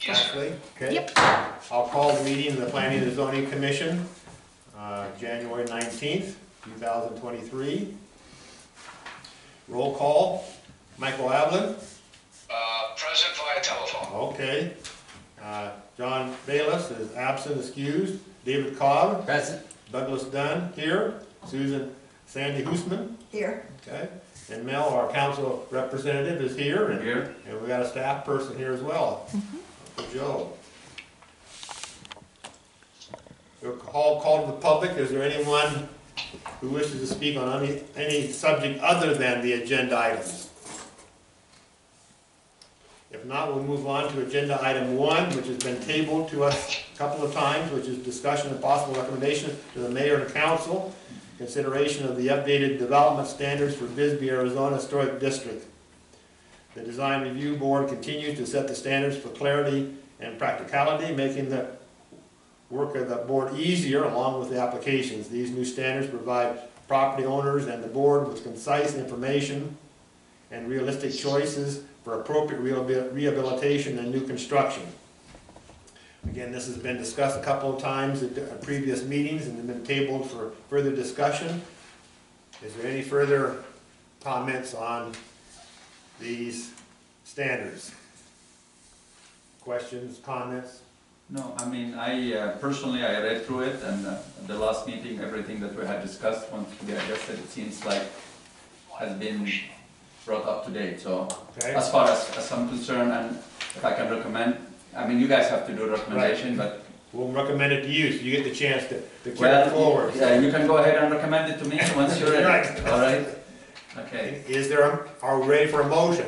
Yes, sir. Ashley? Okay. Yep. I'll call the meeting of the Planning and Zoning Commission, January 19th, 2023. Roll call. Michael Ablin. Present via telephone. Okay. John Bayless is absent, excused. David Cobb. Present. Douglas Dunn here. Sandy Hoosman. Here. Okay. And Mel, our council representative, is here. And, Here. and we got a staff person here as well. For Joe. We'll call to the public. Is there anyone who wishes to speak on any subject other than the agenda items? If not, we'll move on to agenda item 1, which has been tabled to us a couple of times, which is discussion and possible recommendation to the mayor and council, consideration of the updated development standards for Bisbee, Arizona Historic District. The Design Review Board continues to set the standards for clarity and practicality, making the work of the board easier along with the applications. These new standards provide property owners and the board with concise information and realistic choices for appropriate rehabilitation and new construction. Again, this has been discussed a couple of times at previous meetings and been tabled for further discussion. Is there any further comments on these standards? Questions, comments? No, I mean, I personally, I read through it, and at the last meeting, everything that we had discussed, once we adjusted, it seems like has been brought up to date. So Okay. as far as I'm concerned, and if I can recommend, I mean, you guys have to do a recommendation, but We'll recommend it to you, so you get the chance to carry it forward. yeah, you can go ahead and recommend it to me once you're ready. Right. All right? Okay. Are we ready for a motion?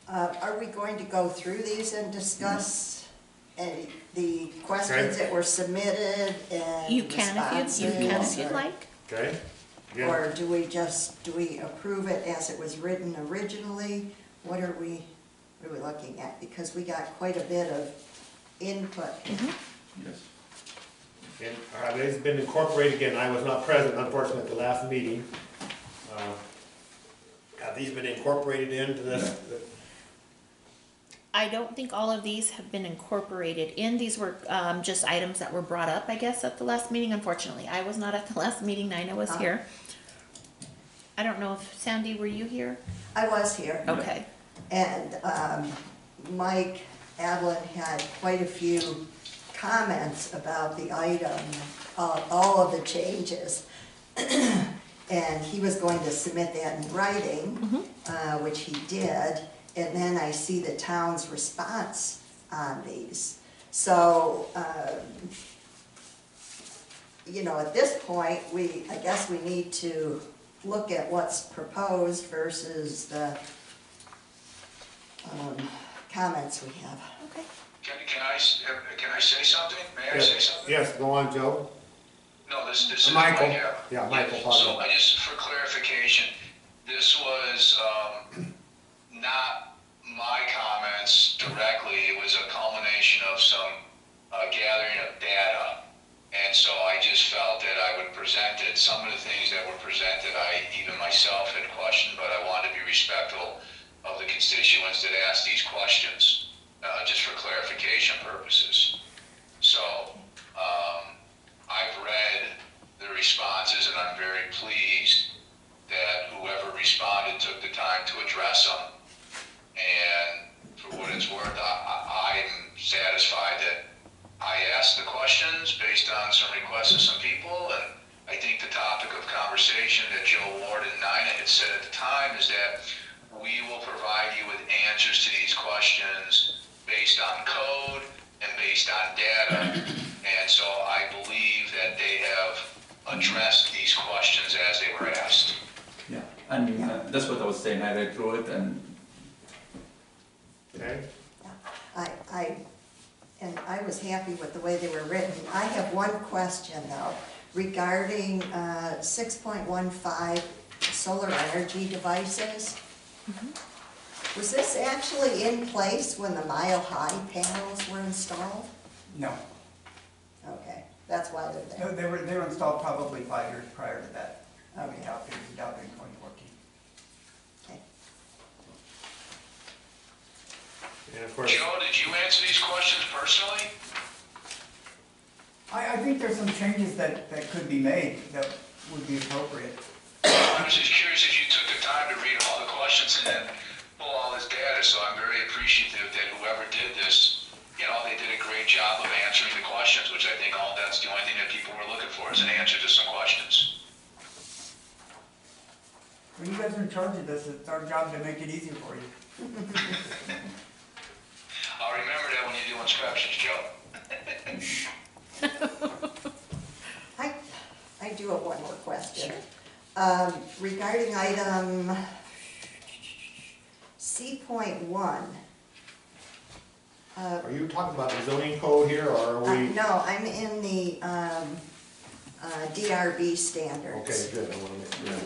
Are we going to go through these and discuss the questions that were submitted and You can if you'd like. Okay. Yeah. Or do we approve it as it was written originally? What are we looking at? Because we got quite a bit of input. Yes. And it's been incorporated, again, I was not present, unfortunately, at the last meeting. Have these been incorporated into this? I don't think all of these have been incorporated in. These were just items that were brought up, I guess, at the last meeting. Unfortunately, I was not at the last meeting. Nina was here. I don't know if, Sandy, were you here? I was here. Okay. And Mike Ablin had quite a few comments about the item, all of the changes. And he was going to submit that in writing, which he did. And then I see the town's response on these. So, you know, at this point, I guess we need to look at what's proposed versus the comments we have. Okay. Can I say something? May I say something? Yes, go on, Joe. No, this is Michael. Mike. Yeah, Michael, So pardon. I just, for clarification, this was not my comments directly. It was a culmination of some gathering of data. And so I just felt that I would present it. Some of the things that were presented, even myself had questioned, but I wanted to be respectful of the constituents that asked these questions, just for clarification purposes. So I've read the responses, and I'm very pleased that whoever responded took the time to address them. And for what it's worth, I'm satisfied that I asked the questions based on some requests of some people, and I think the topic of conversation that Joe Ward and Nina had said at the time is that we will provide you with answers to these questions based on code and based on data. And so I believe that they have addressed these questions as they were asked. Yeah. And that's what I was saying. I read through it, and Okay. I was happy with the way they were written. I have one question though, regarding 6.15 solar energy devices. Was this actually in place when the Mile High panels were installed? No, Okay, that's why they're there. they were installed probably 5 years prior to that. Okay. We adopted in 2014. Okay. And of course, Joe, did you answer these questions personally? I think there's some changes that could be made that would be appropriate. I was just curious if you took the time to read all the questions and then pull all this data, so I'm very appreciative that whoever did this, you know, they did a great job of answering the questions, which I think that's the only thing that people were looking for, is an answer to some questions. When you guys are in charge of this, it's our job to make it easier for you. I'll remember that when you do inspections, Joe. I do have one more question. Sure. Regarding item C.1. are you talking about the zoning code here, or are we? No, I'm in the DRB standards. Okay, good, I want to make sure.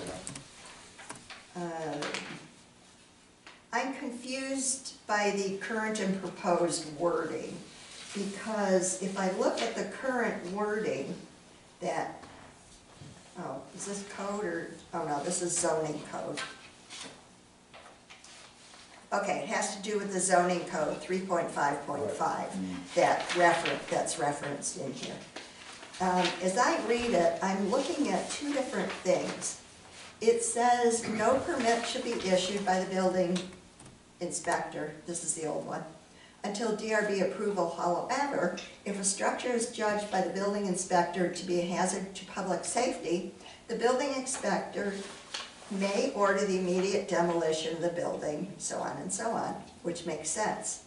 I'm confused by the current and proposed wording, because if I look at the current wording that, oh, is this code or, oh no, this is zoning code. Okay, it has to do with the zoning code 3.5.5, that's referenced in here. As I read it, I'm looking at two different things. It says no permit should be issued by the building inspector, this is the old one, until DRB approval. However, if a structure is judged by the building inspector to be a hazard to public safety, the building inspector may order the immediate demolition of the building, so on, which makes sense.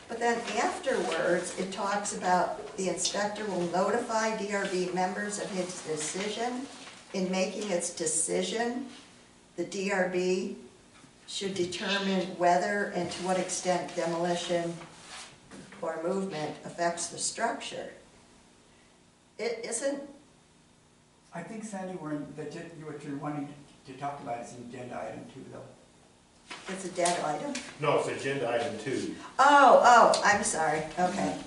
But then afterwards, it talks about the inspector will notify DRB members of his decision. In making its decision, the DRB should determine whether and to what extent demolition or movement affects the structure. It isn't. I think, Sandy, what you're wanting to talk about is an agenda item 2, though. It's a dead item. No, it's agenda item 2. Oh, I'm sorry, okay.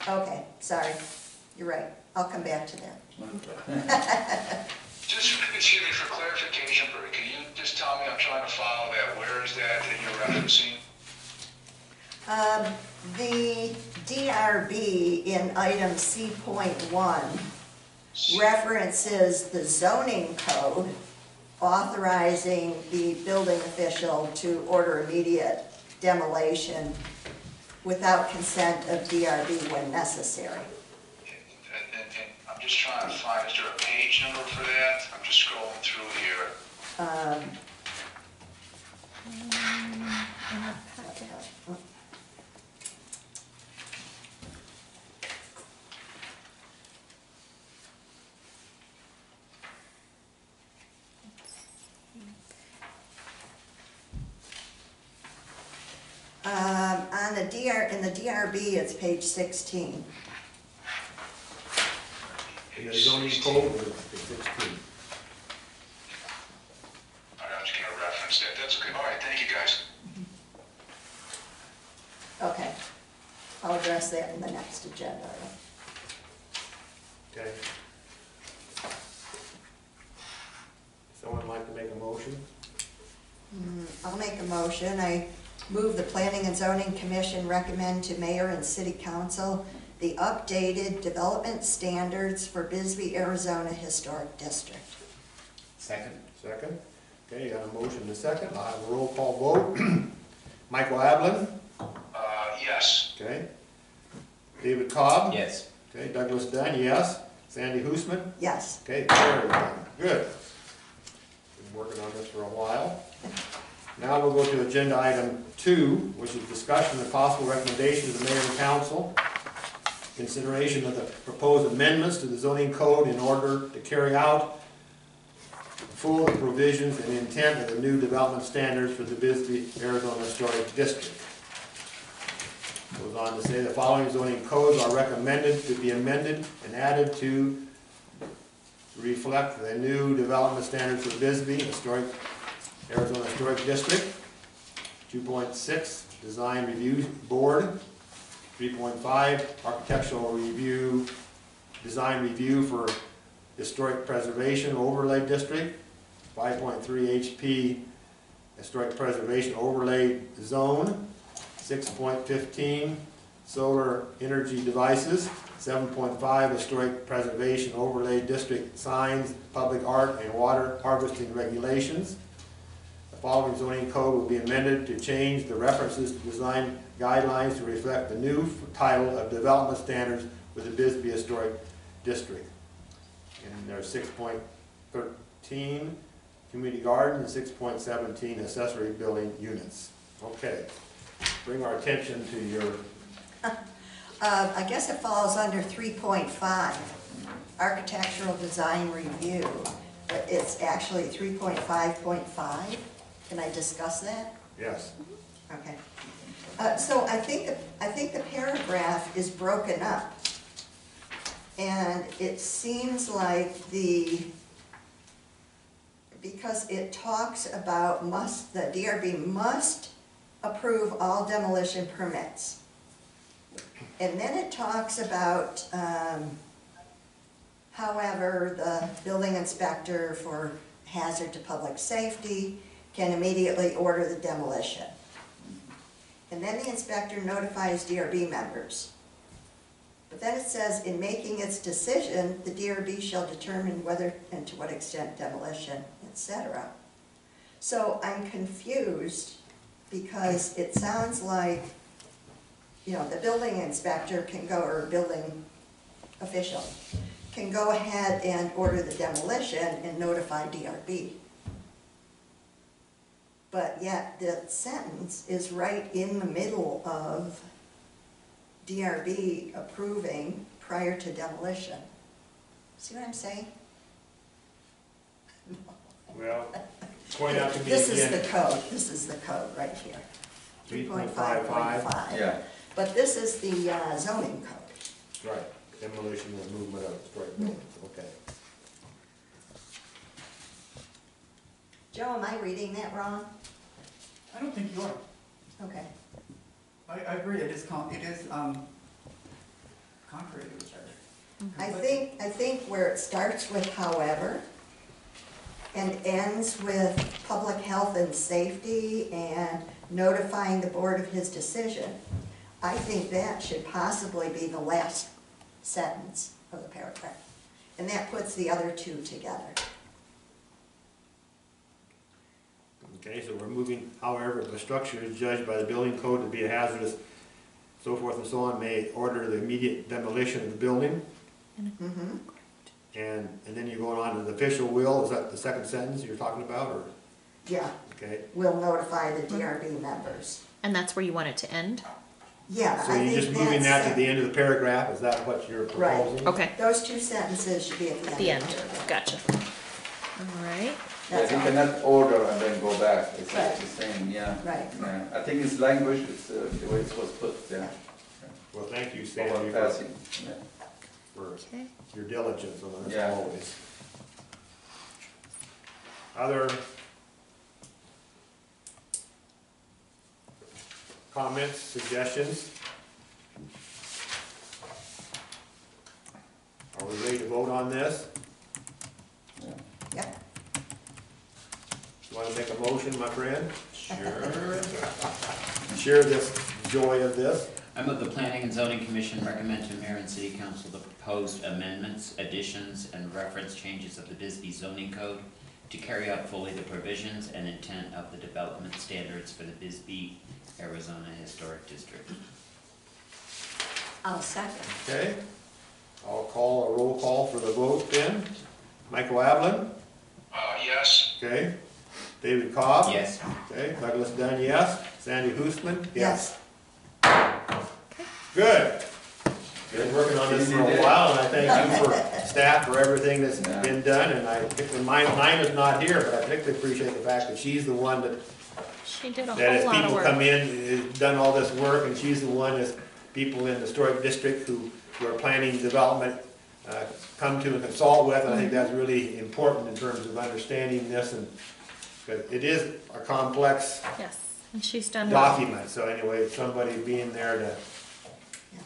Okay, sorry, you're right, I'll come back to that. Just, excuse me, for clarification, Bert, can you just tell me, I'm trying to follow that, where is that that you're referencing? The DRB in item C.1 references the zoning code authorizing the building official to order immediate demolition without consent of DRB when necessary. And I'm just trying to find, is there a page number for that? I'm just scrolling through here. In the packet. In the DRB, it's page 16. In the zoning code, it's 16. All right, I'm just gonna reference that, that's okay. All right, thank you, guys. Okay, I'll address that in the next agenda item. Okay. Someone like to make a motion? I'll make a motion. I move the Planning and Zoning Commission recommend to Mayor and City Council the updated development standards for Bisbee, Arizona Historic District. Second. Second. Okay, you got a motion and a second. I'll have a roll call vote. Michael Ablin? Yes. Okay. David Cobb? Yes. Okay, Douglas Dunn, yes. Sandy Hoosman? Yes. Okay, carried. Good. Been working on this for a while. Now we'll go to agenda item 2, which is discussion and possible recommendation to the mayor and council. Consideration of the proposed amendments to the zoning code in order to carry out full provisions and intent of the new development standards for the Bisbee, Arizona Historic District. Goes on to say the following zoning codes are recommended to be amended and added to reflect the new development standards for Bisbee, Arizona Historic District. 2.6, Design Review Board. 3.5, Architectural Review, Design Review for Historic Preservation Overlay District. 5.3, HP Historic Preservation Overlay Zone. 6.15, solar energy devices. 7.5, Historic Preservation Overlay District signs, public art, and water harvesting regulations. The following zoning code will be amended to change the references to design guidelines to reflect the new title of development standards with the Bisbee Historic District. And there's 6.13, community garden, and 6.17, accessory building units. Okay, bring our attention to your, I guess it falls under 3.5, architectural design review, but it's actually 3.5.5. Can I discuss that? yes. Okay. So I think the paragraph is broken up. And it seems like because it talks about the DRB must approve all demolition permits. And then it talks about, however, the building inspector for hazard to public safety can immediately order the demolition. And then the inspector notifies DRB members. But then it says, in making its decision, the DRB shall determine whether and to what extent demolition, etc. So I'm confused because it sounds like, you know, the building inspector can go, or building official, can go ahead and order the demolition and notify DRB. But yet the sentence is right in the middle of DRB approving prior to demolition. See what I'm saying? Well, point out to me This is the again, code, this is the code right here. 3.5.5. Yeah. But this is the zoning code. right, demolition and movement of historic buildings, okay. Joe, am I reading that wrong? I don't think you are. Okay. I agree, it is contrary to each other. I think where it starts with however, and ends with public health and safety and notifying the board of his decision, I think that should possibly be the last sentence of the paragraph. And that puts the other two together. Okay, so we're moving, however, if the structure is judged by the building code to be a hazardous, so forth and so on, may order the immediate demolition of the building. Mm-hmm. And then you're going on to the official will, is that the second sentence you're talking about, or, Yeah, okay? we'll notify the DRB members. And that's where you want it to end? Yeah, So I you're think just moving that's that to the end of the paragraph, is that what you're Right. proposing? Okay, those two sentences should be at at the end, of the paragraph. gotcha. All right, Yeah, That's you all. cannot order and then go back, it's Right. the same, yeah. Right. Yeah, I think it's language, it's the way it was put there. Well, thank you, Over Sandy, passing, yeah. for okay. your diligence on this Yeah. always. Other comments, suggestions? Are we ready to vote on this? Yep. You want to make a motion, my friend? Sure. Share this joy of this. I move the Planning and Zoning Commission recommend to Mayor and City Council the proposed amendments, additions, and reference changes of the Bisbee zoning code to carry out fully the provisions and intent of the development standards for the Bisbee, Arizona Historic District. I'll second. Okay, I'll call a roll call for the vote then. Michael Ablin, Yes, okay. David Cobb. Yes. Okay, Douglas Dunn, yes. Sandy Hoosman? Yes. Good. Been working on this for a while, and I thank you for staff for everything that's been done, and I particularly, mine is not here, but I particularly appreciate the fact that she's the one that She did a that as whole lot of people come work. in, has done all this work, and she's the one as people in the historic district who are planning development come to and consult with, and I think that's really important in terms of understanding this, and because it is a complex Yes, and she's done well. document, so anyway, somebody being there to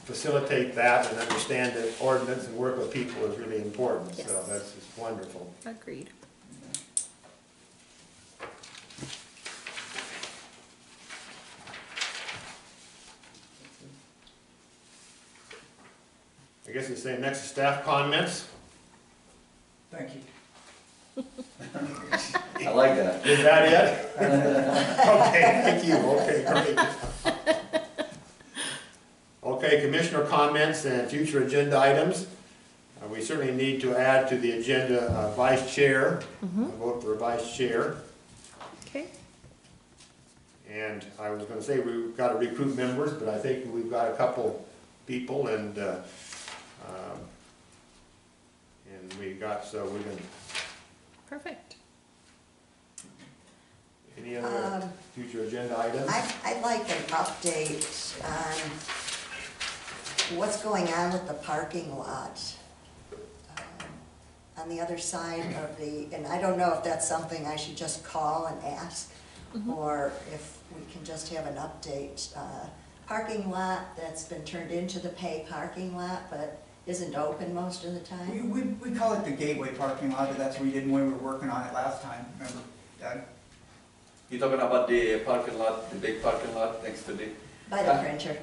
facilitate that and understand the ordinance and work with people is really important, so Yes. that's just wonderful. Agreed. guess it's saying next is staff comments. Thank you. I like that. Is that it? Okay, thank you, okay, great. Okay, commissioner comments and future agenda items. We certainly need to add to the agenda vice chair, vote for a vice chair. Okay. And I was gonna say we've got to recruit members, but I think we've got a couple people and we got, so we're gonna, Perfect. any other future agenda items? I'd like an update on what's going on with the parking lot on the other side of the, and I don't know if that's something I should just call and ask, or if we can just have an update. Parking lot that's been turned into the pay parking lot, but isn't open most of the time. We call it the gateway parking lot, but that's what we did when we were working on it last time, remember, Doug? You talking about the parking lot, the big parking lot next to the? By the printer.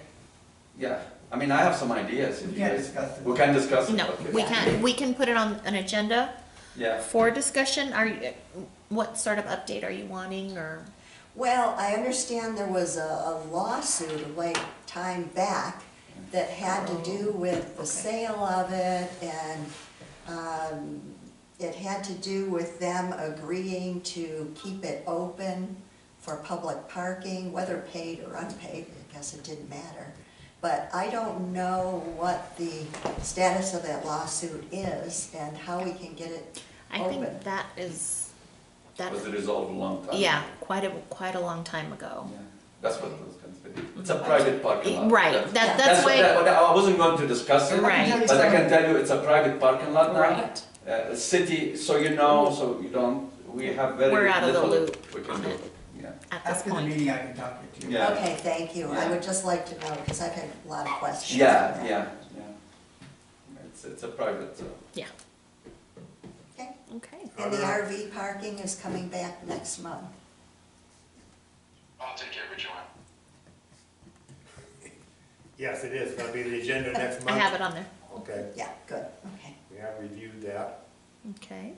Yeah, I mean, I have some ideas. If We you can't guys, discuss it. we can discuss it. No, Okay. we can put it on an agenda Yeah. for discussion. What sort of update are you wanting, or? Well, I understand there was a lawsuit a late time back that had to do with the sale of it, and it had to do with them agreeing to keep it open for public parking, whether paid or unpaid, I guess it didn't matter. But I don't know what the status of that lawsuit is and how we can get it I open. think that is, that, Was it resolved a long time? yeah, quite a long time ago. Yeah, that's what those considered. It's a private parking lot. Right, that's why, I wasn't going to discuss it. Right. But I can tell you, it's a private parking lot now. right, City, so you know, so you don't, we have very We're out of the little loop we can on do. it. Yeah. at this After the point. meeting, I can talk to you. Yeah. Okay, thank you. I Yeah. would just like to know, because I've had a lot of questions. Yeah, on that. yeah. It's a private, so. Yeah, Okay. okay. And the RV parking is coming back next month. I'll take care of it, Joanne. Yes, it is, gonna be the agenda next I month. have it on there. Okay, Yeah, good, okay. we have reviewed that. Okay.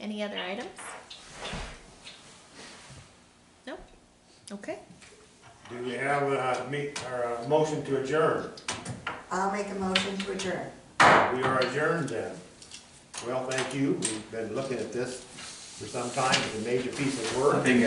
Any other items? Nope. Okay. Do we have a motion to adjourn? I'll make a motion to adjourn. We are adjourned then. Well, thank you. We've been looking at this for some time. It's a major piece of work. I think